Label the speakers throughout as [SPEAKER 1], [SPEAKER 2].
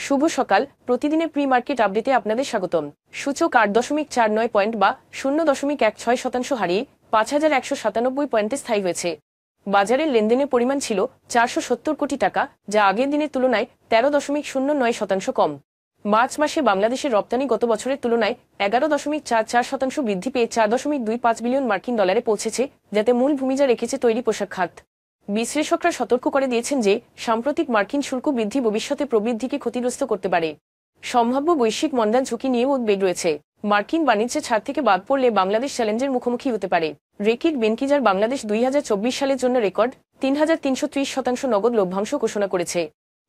[SPEAKER 1] শুভ সকাল। প্রতিদিনের pre market আপডেটে আপনাদের স্বাগতম। সূচক 8.49 পয়েন্ট বা 0.16% হারিয়ে 5,197 পয়েন্টে স্থায়ী হয়েছে। বাজারের লেনদেনের পরিমাণ ছিল 470 কোটি টাকা, যা আগের দিনের তুলনায় 13.09% কম। মার্চ মাসে বাংলাদেশের রপ্তানি গত বছরের তুলনায় 11.44% বৃদ্ধি পেয়ে 4.25 বিলিয়ন মার্কিন ডলারে পৌঁছেছে, যাতে মূল ভূমিকা রেখেছে তৈরি পোশাক খাত। বিশ্লেষকরা সতর্ক করে দিয়েছেন যে সাম্প্রতিক মার্কিন শুল্ক বৃদ্ধি ভবিষ্যতে প্রবৃদ্ধিকে ক্ষতিগ্রস্ত করতে পারে। সম্ভাব্য বৈশ্বিক মন্দার ঝুঁকি নিয়েও উদ্বেগ রয়েছে। মার্কিন বাণিজ্যে ছাড় থেকে বাদ পড়লে বাংলাদেশ চ্যালেঞ্জের মুখোমুখি হতে পারে। রেকিট বেনকিজার বাংলাদেশ 2024 সালের জন্য রেকর্ড 3,330% নগদ লভ্যাংশ ঘোষণা করেছে।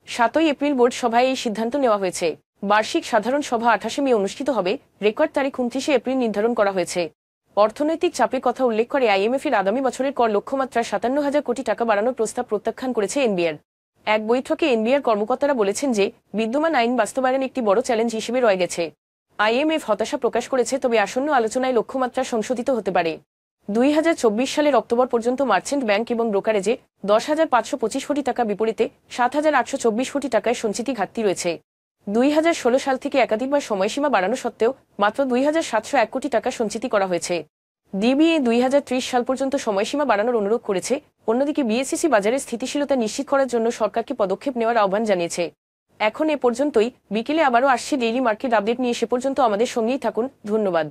[SPEAKER 1] 7 এপ্রিল বোর্ড সভায় এই সিদ্ধান্ত নেওয়া হয়েছে। বার্ষিক সাধারণ সভা 28 মে অনুষ্ঠিত হবে। রেকর্ড তারিখ 29 এপ্রিল নির্ধারণ করা হয়েছে। অর্থনৈতিক চাপের কথা উল্লেখ করে আইএমএফের আগামী বছরের কর লক্ষ্যমাত্রা 57,000 কোটি টাকা বাড়ানোর প্রস্তাব প্রত্যাখ্যান করেছে এনবিআর। এক বৈঠকে এনবিআর কর্মকর্তারা বলেছেন যে বিদ্যমান আইন বাস্তবায়ন একটি বড় চ্যালেঞ্জ হিসেবে রয়ে গেছে। আইএমএফ হতাশা প্রকাশ করেছে, তবে আসন্ন আলোচনায় লক্ষ্যমাত্রা সংশোধিত হতে পারে। 2024 সালের অক্টোবর পর্যন্ত মার্চেন্ট ব্যাংক এবং ব্রোকারেজে 10,525 কোটি টাকা বিপরীতে 7,824 কোটি টাকায় সঞ্চিতি ঘাটতি রয়েছে। 2016 সাল থেকে একাধিকবার সময়সীমা বাড়ানো সত্ত্বেও মাত্র 2,701 কোটি টাকা সঞ্চিতি করা হয়েছে। ডিবিএ 2030 সাল পর্যন্ত সময়সীমা বাড়ানোর অনুরোধ করেছে। অন্যদিকে বিএসইসি বাজারের স্থিতিশীলতা নিশ্চিত করার জন্য সরকারকে পদক্ষেপ নেওয়ার আহ্বান জানিয়েছে। এখন এ পর্যন্তই। বিকেলে আবারও আসছি ডেইলি মার্কেট আপডেট নিয়ে। সে পর্যন্ত আমাদের সঙ্গেই থাকুন। ধন্যবাদ।